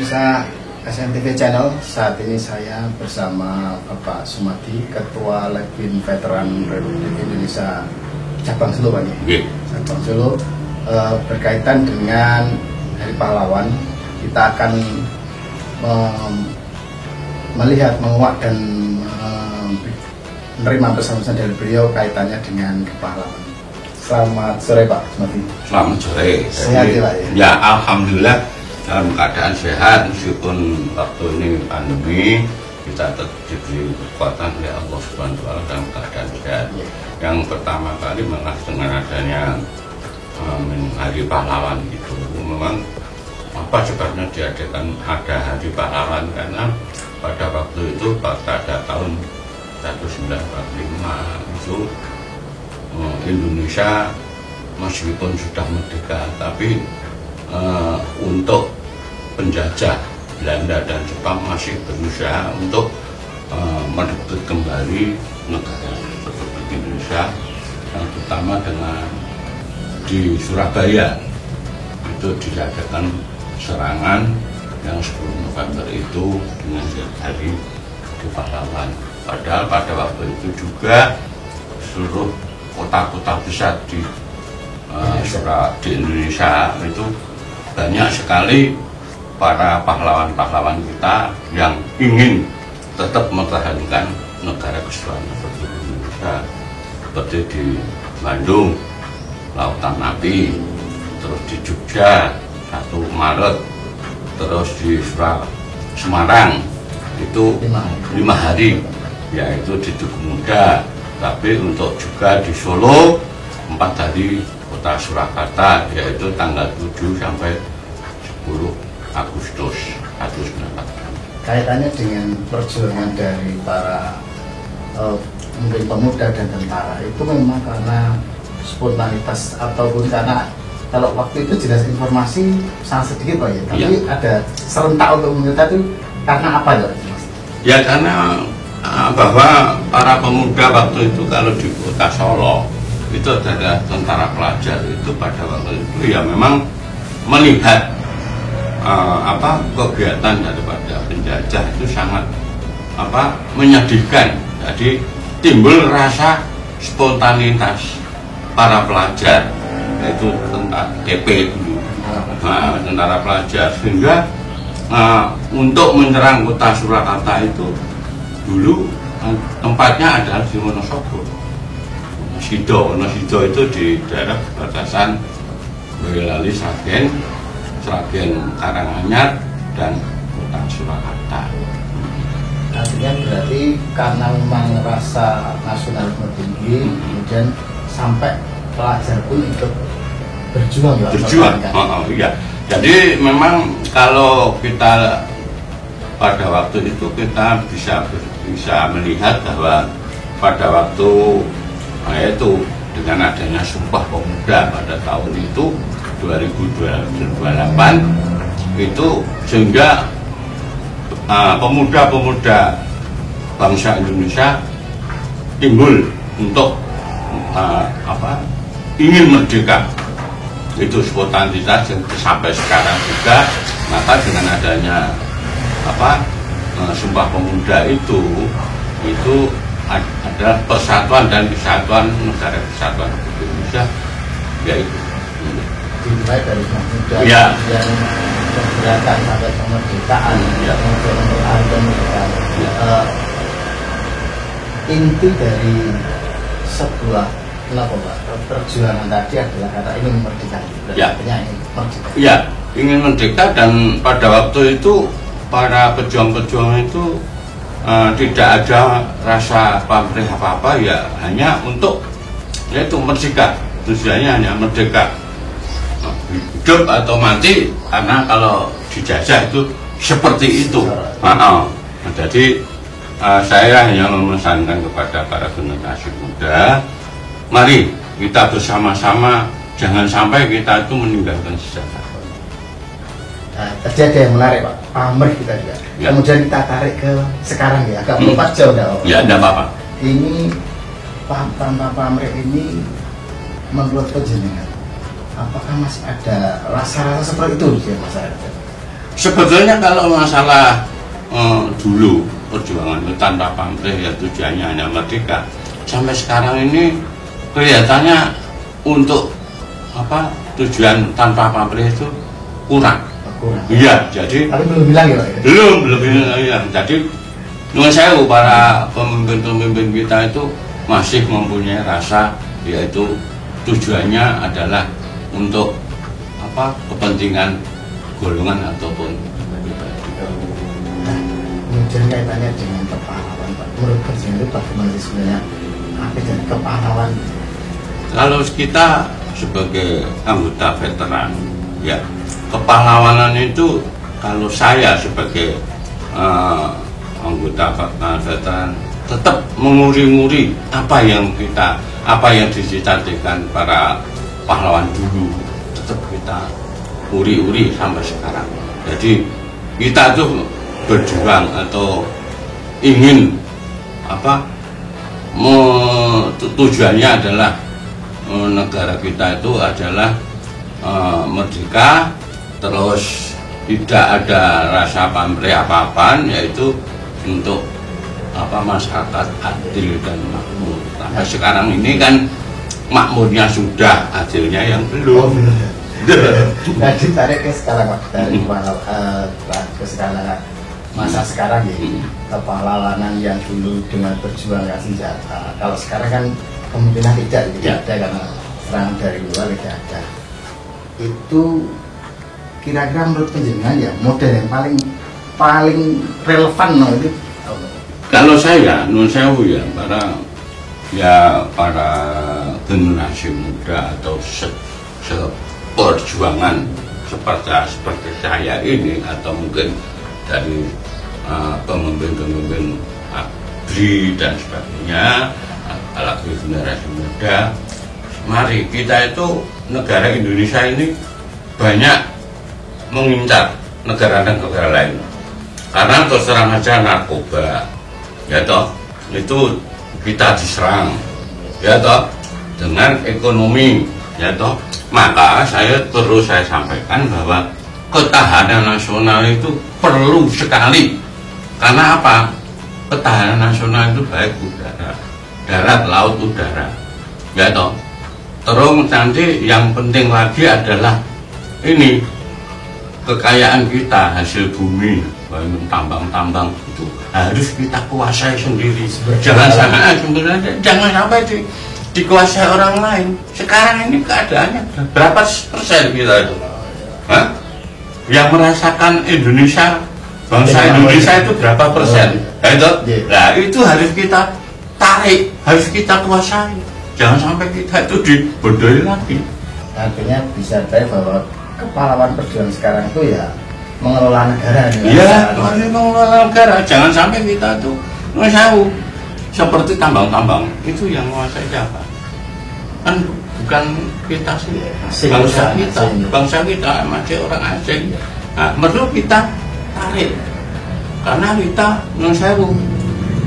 pemirsa SNTV Channel, saat ini saya bersama Bapak Sumadi, Ketua Legbin Veteran Republik Indonesia Cabang Solo, Pak. Cabang Solo, berkaitan dengan Hari Pahlawan. Kita akan melihat, menguak dan menerima pesan-pesan dari beliau kaitannya dengan kepahlawanan. Selamat sore, Pak Sumadi. Selamat sore. Sehat ya, Pak? Ya, alhamdulillah dalam keadaan sehat, meskipun waktu ini pandemi kita tetap diberi kekuatan oleh Allah Subhanahu wa Ta'ala dalam keadaan sehat. Yang pertama kali malah dengan adanya Hari Pahlawan itu, memang apa sebabnya diadakan ada Hari Pahlawan, karena pada waktu itu pada tahun 1945 itu Indonesia meskipun sudah merdeka, tapi untuk penjajah Belanda dan Jepang masih berusaha untuk merebut kembali negara Republik Indonesia, yang terutama dengan di Surabaya itu diadakan serangan yang 10 November itu dengan Hari Pahlawan. Padahal pada waktu itu juga seluruh kota-kota besar di Indonesia itu banyak sekali para pahlawan-pahlawan kita yang ingin tetap mempertahankan negara kesatuan Republik Indonesia, seperti di Bandung, Lautan Api, terus di Jogja 1 Maret, terus di Semarang itu 5 hari, yaitu di Tugu Muda. Tapi untuk juga di Solo 4 hari, Kota Surakarta, yaitu tanggal 7 sampai 10 Agustus 1945. Kaitannya dengan perjuangan dari para mungkin pemuda dan tentara itu memang karena spontanitas ataupun karena kalau waktu itu jelas informasi sangat sedikit, Pak, ya, tapi ada serentak untuk pemerintah itu karena apa ya? Ya karena bahwa para pemuda waktu itu kalau di Kota Solo itu adalah tentara pelajar, itu pada waktu itu ya memang melihat kegiatan daripada penjajah itu sangat menyedihkan. Jadi timbul rasa spontanitas para pelajar, yaitu tentara TP dulu, tentara pelajar, sehingga untuk menyerang Kota Surakarta itu dulu tempatnya adalah di Wonosobo. Wonosobo itu di daerah perbatasan Boyolali, Sragen, Karanganyar, dan Kota Surakarta. Artinya berarti karena memang rasa nasionalisme tinggi, kemudian sampai pelajar pun ikut berjuang ya. Iya. Jadi memang kalau kita pada waktu itu kita bisa melihat bahwa pada waktu itu dengan adanya Sumpah Pemuda pada tahun itu 2028 itu, sehingga pemuda-pemuda bangsa Indonesia timbul untuk ingin merdeka. Itu spontanitas yang sampai sekarang juga. Maka dengan adanya Sumpah Pemuda itu adalah persatuan dan kesatuan negara kesatuan Republik Indonesia, yaitu dimulai dari pemuda yang keberatan sampai kemerdekaan, kemerdekaan. Inti dari sebuah perjuangan tadi adalah kata ingin merdeka. Ingin merdeka, dan pada waktu itu para pejuang-pejuang itu tidak ada rasa pamrih apa-apa, ya hanya untuk yaitu merdeka, tujuannya hanya merdeka, hidup atau mati, karena kalau dijajah itu seperti itu. Jadi saya hanya memesankan kepada para generasi muda, mari kita bersama-sama, jangan sampai kita itu meninggalkan sejarah. Tadi ada yang menarik, Pak, pamrih kita juga. Kemudian kita tarik ke sekarang ya, agak melompat jauh dah. Ya, tidak apa-apa. Ini pamrih ini menurut penjenengan, apakah masih ada rasa-rasa seperti itu di masyarakat? sebetulnya kalau masalah dulu perjuangan itu tanpa pamrih ya tujuannya hanya merdeka, sampai sekarang ini kelihatannya untuk apa tujuan tanpa pamrih itu kurang. Iya, jadi tapi belum bilang ya Pak? belum ya. Jadi nuwun sewu para pemimpin-pemimpin kita itu masih mempunyai rasa, yaitu tujuannya adalah untuk apa kepentingan golongan ataupun pribadi. Nah, kemudian kaitannya dengan kepahlawan Pak, menurut Presiden itu bagaimana sih sebenarnya arti dari kepahlawan? Kalau kita sebagai anggota veteran, ya kepahlawanan itu kalau saya sebagai anggota veteran tetap menguri-nguri apa yang dicita-citakan para pahlawan dulu, tetap kita uri-uri sampai sekarang. Jadi kita tuh berjuang atau ingin apa tujuannya adalah negara kita itu adalah merdeka, terus tidak ada rasa pamrih apa-apaan, yaitu untuk apa masyarakat adil dan makmur. Sampai sekarang ini kan makmurnya sudah, adilnya yang belum. Nah, ditarik ke sekarang Pak, dari ke sekarang masa sekarang ya, kepahlawanan yang dulu dengan berjuang senjata, kalau sekarang kan kemungkinan tidak ada karena serangan dari luar tidak ada. Itu kira-kira menurut penjenengan ya model yang paling relevan itu kalau saya nun sewu ya para generasi muda atau seperjuangan seperti saya ini, atau mungkin dari pemimpin-pemimpin ABRI dan sebagainya, apalagi generasi muda, mari kita itu negara Indonesia ini banyak mengincar negara-negara lain karena terus terang aja narkoba, ya toh itu kita diserang, ya toh dengan ekonomi, ya toh. Maka saya sampaikan bahwa ketahanan nasional itu perlu sekali. Karena apa? Ketahanan nasional itu baik udara, darat, laut, udara, ya toh. Terus nanti yang penting lagi adalah ini kekayaan kita, hasil bumi, tambang-tambang itu harus kita kuasai sendiri. Jangan sampai dikuasai orang lain. Sekarang ini keadaannya berapa persen kita itu? Hah? Yang merasakan Indonesia, bangsa Indonesia itu berapa persen? Nah, itu harus kita tarik, harus kita kuasai. Jangan sampai kita itu dibodohi lagi. Artinya bisa tahu bahwa kepahlawan perjuangan sekarang itu ya mengelola negara. Iya, mengelola negara. Jangan sampai kita tuh ngesawu seperti tambang-tambang itu yang menguasai siapa? Kan bukan kita sih, bangsa kita masih orang asing. Nah, perlu kita tarik karena kita ngesawu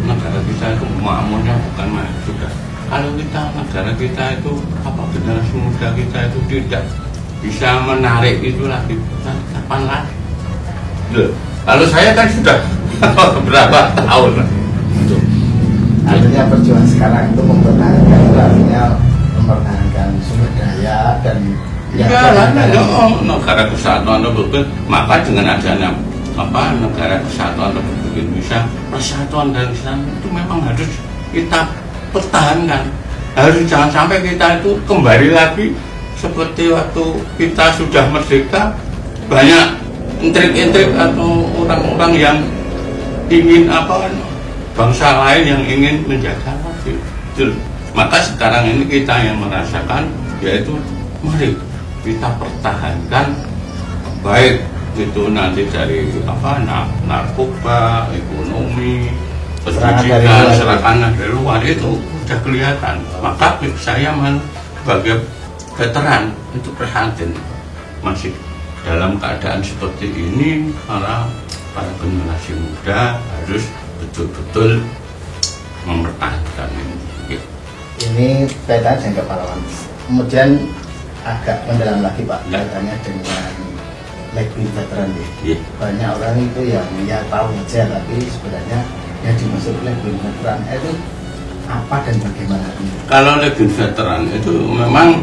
negara kita itu makmurnya bukan main sudah. Kalau kita negara kita itu apa generasi muda kita itu tidak bisa menarik itu lagi, kapan lagi? Loh, kalau saya kan sudah berapa tahun itu. Artinya perjuangan sekarang itu mempertahankan sumber daya dan negara kesatuan Republik. Maka dengan adanya apa negara kesatuan Republik Indonesia, persatuan dan kesatuan itu memang harus kita pertahankan. Harus jangan sampai kita itu kembali lagi seperti waktu kita sudah merdeka, banyak intrik-intrik atau orang-orang yang ingin apa bangsa lain yang ingin menjaga lagi. Maka sekarang ini kita yang merasakan, yaitu mari kita pertahankan, baik itu nanti dari apa narkoba, ekonomi, pendidikan, serangan dari luar itu sudah kelihatan. Maka saya sebagai veteran itu prihatin masih dalam keadaan seperti ini. Para generasi muda harus betul-betul mempertahankan ini. Ini kaitannya dengan kepahlawan. Kemudian agak mendalam lagi Pak, kaitannya dengan Legbin veteran ya. Iya. Banyak orang itu yang ya tahu aja, tapi sebenarnya yang dimaksud Legbin veteran itu apa dan bagaimana? Kalau Legbin veteran itu memang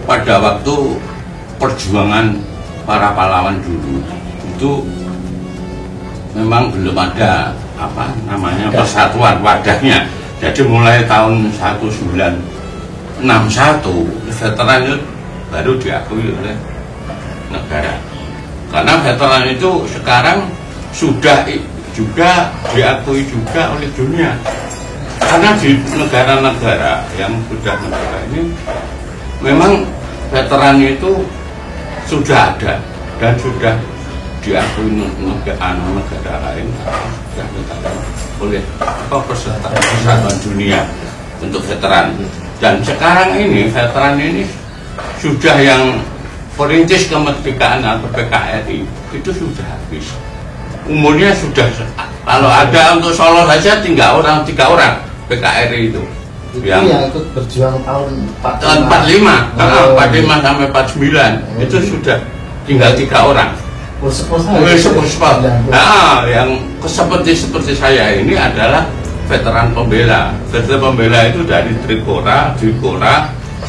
pada waktu perjuangan para pahlawan dulu itu memang belum ada apa namanya persatuan wadahnya. Jadi mulai tahun 1961 veteran itu baru diakui oleh negara. Karena veteran itu sekarang sudah juga diakui juga oleh dunia. Karena di negara-negara yang sudah negara ini memang veteran itu sudah ada dan sudah diakui negara lain sudah oleh persatuan dunia untuk veteran. Dan sekarang ini veteran ini sudah yang perintis kemerdekaan atau PKRI itu sudah habis. Umurnya sudah, kalau ada untuk Solo saja tiga orang PKRI itu. Yang ikut berjuang tahun 45 sampai 49 itu sudah tinggal 3 orang. Nah, yang seperti saya ini adalah veteran pembela. Veteran pembela itu dari Trikora,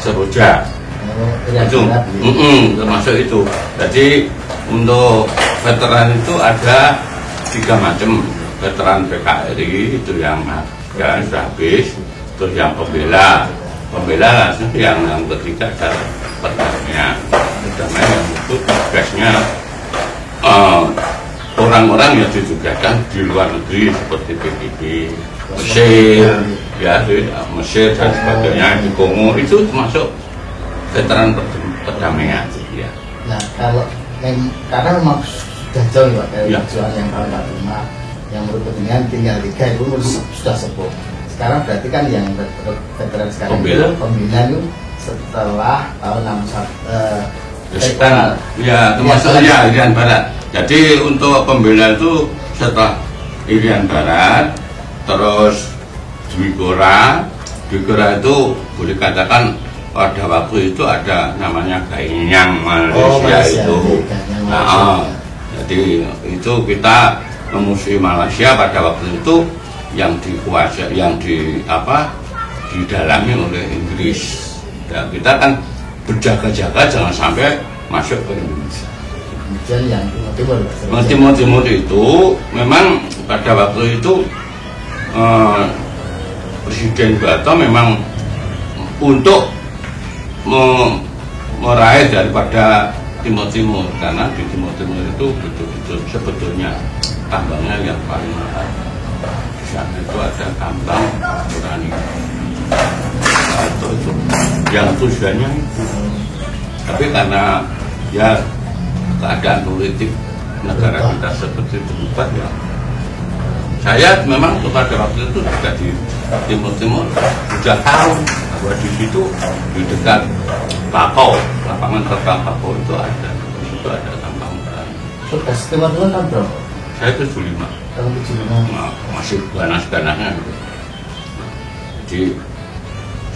Seroja. Itu termasuk itu. Jadi untuk veteran itu ada 3 macam. Veteran PKRI itu yang sudah habis. Terus yang pembela langsung yang ketiga adalah perdamaian. Perdamaian yang itu tugasnya orang-orang yang ditugaskan di luar negeri seperti PBB, Mesir, Mesir dan sebagainya, di Kongo itu termasuk veteran perdamaian. Ya. Nah karena memang sudah jauh Pak dari perjuangan yang tahun 45 yang menurut kepentingan tinggal 3 itu sudah sepuh. Sekarang berarti kan yang veteran sekarang itu pembina itu setelah tahun 61 ya termasuk Irian Barat. Jadi untuk pembela itu setelah Irian Barat, terus Dwikora itu boleh katakan pada waktu itu ada namanya Gainyang Malaysia itu. Jadi itu kita memusuhi Malaysia pada waktu itu yang dikuasai, yang didalami oleh Inggris. Dan kita kan berjaga-jaga jangan sampai masuk ke Indonesia. Kemudian yang Timur itu memang pada waktu itu Presiden Soeharto memang untuk meraih daripada Timur karena di Timur itu betul-betul sebetulnya tambangnya yang paling mahal. Di sana itu ada tambang urani. Itu yang tujuannya itu. Tapi karena ya keadaan politik negara kita seperti berubah ya. Saya memang pada waktu itu juga di Timur sudah tahu bahwa di situ di dekat Bakau, lapangan terbang Bakau itu ada, di situ ada tambang urani. Tugas Timur tahun berapa? Saya 75. Tahun 75. Nah, masih ganas-ganasnya. Jadi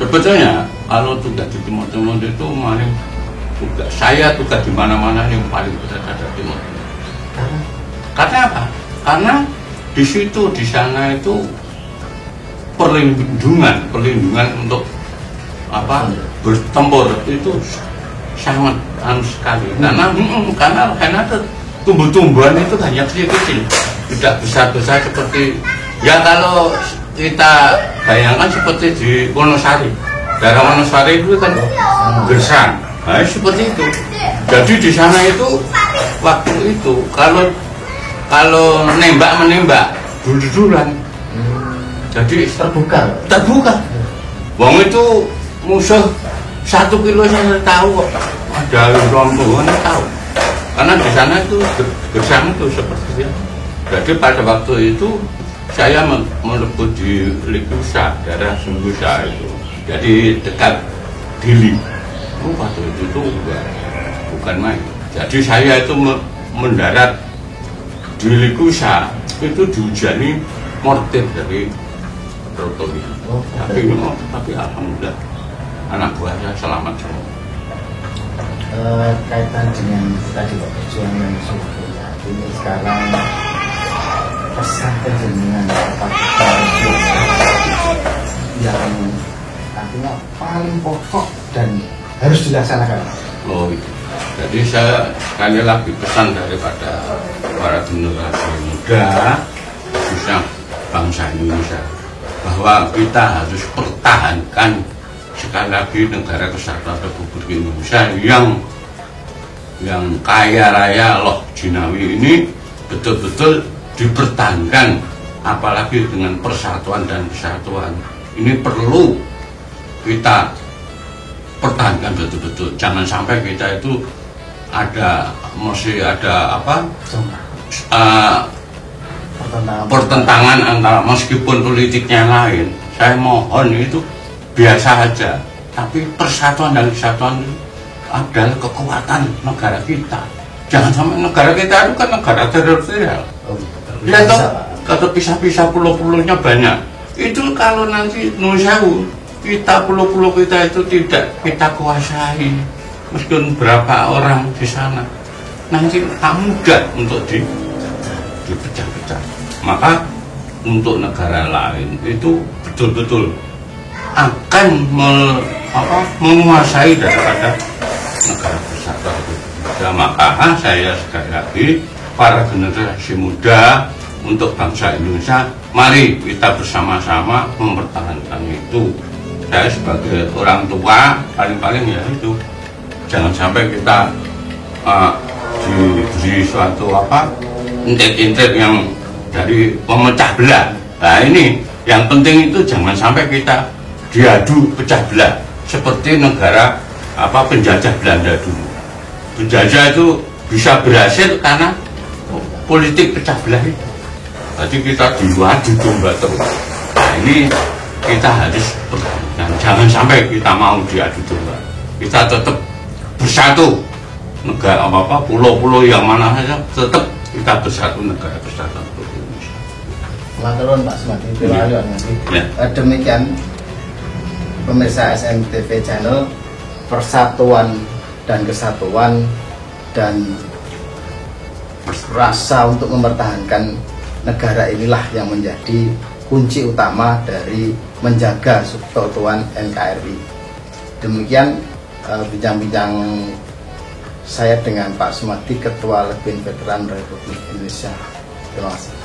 sebetulnya kalau tugas di Timur itu paling saya tugas di mana-mana yang paling berat ada Timur. Karena apa? Karena di situ di sana itu perlindungan untuk apa bertempur itu sangat sekali. Karena tumbuh-tumbuhan itu hanya kecil-kecil, tidak besar-besar seperti ya kalau kita bayangkan seperti di Wonosari. Daerah Wonosari itu kan gersang. Nah, seperti itu. Jadi di sana itu waktu itu kalau menembak dulu-duluan. Jadi terbuka. Wong itu musuh 1 kilo saya tahu kok. Ada rombongan tahu. Karena di sana itu gersang itu seperti itu. Jadi pada waktu itu saya melebur di Likusa, daerah Sunggusa itu. Jadi dekat Dili. Waktu itu bukan main. Jadi saya itu mendarat di Likusa itu dihujani mortir dari Rotoli. Tapi alhamdulillah anak buah saya selamat semua. kaitan dengan tadi Pak perjuangan sebetulnya ini sekarang pesan penjenengan apakah yang artinya paling pokok dan harus dilaksanakan. Oh, jadi saya sekali lagi pesan daripada para generasi muda khususnya bangsa Indonesia bahwa kita harus pertahankan sekali lagi negara kesatuan Republik Indonesia yang kaya raya loh jinawi ini betul-betul dipertahankan, apalagi dengan persatuan dan kesatuan ini perlu kita pertahankan betul-betul. Jangan sampai kita itu masih ada pertentangan antara, meskipun politiknya lain, saya mohon itu biasa saja, tapi persatuan dan kesatuan adalah kekuatan negara kita. Jangan sampai negara kita itu kan negara teritorial. Ya toh, kata pisah-pisah pulau-pulaunya banyak. Itu kalau nanti nusawu kita pulau-pulau kita itu tidak kita kuasai, meskipun berapa orang di sana, nanti tak mudah untuk dipecah-pecah. Maka untuk negara lain itu betul-betul akan menguasai daripada negara kesatuan Indonesia. Maka saya sekali lagi para generasi muda untuk bangsa Indonesia, mari kita bersama-sama mempertahankan itu. Saya sebagai orang tua paling-paling ya itu, jangan sampai kita diberi suatu intik-intik yang dari pemecah belah. Nah ini yang penting itu jangan sampai kita diadu pecah belah seperti negara penjajah Belanda dulu. Penjajah itu bisa berhasil karena politik pecah belah itu. Jadi kita diadu domba terus. Nah ini kita harus pertahankan, jangan sampai kita mau diadu domba. Kita tetap bersatu, negara pulau-pulau yang mana saja tetap kita bersatu, negara kesatuan Indonesia. Maturun Pak Sumadi, terima kasih. Ya. Demikian pemirsa SMTV Channel, persatuan dan kesatuan dan rasa untuk mempertahankan negara inilah yang menjadi kunci utama dari menjaga keutuhan NKRI. Demikian bincang-bincang saya dengan Pak Sumadi, Ketua Lebin Veteran Republik Indonesia. Terima kasih.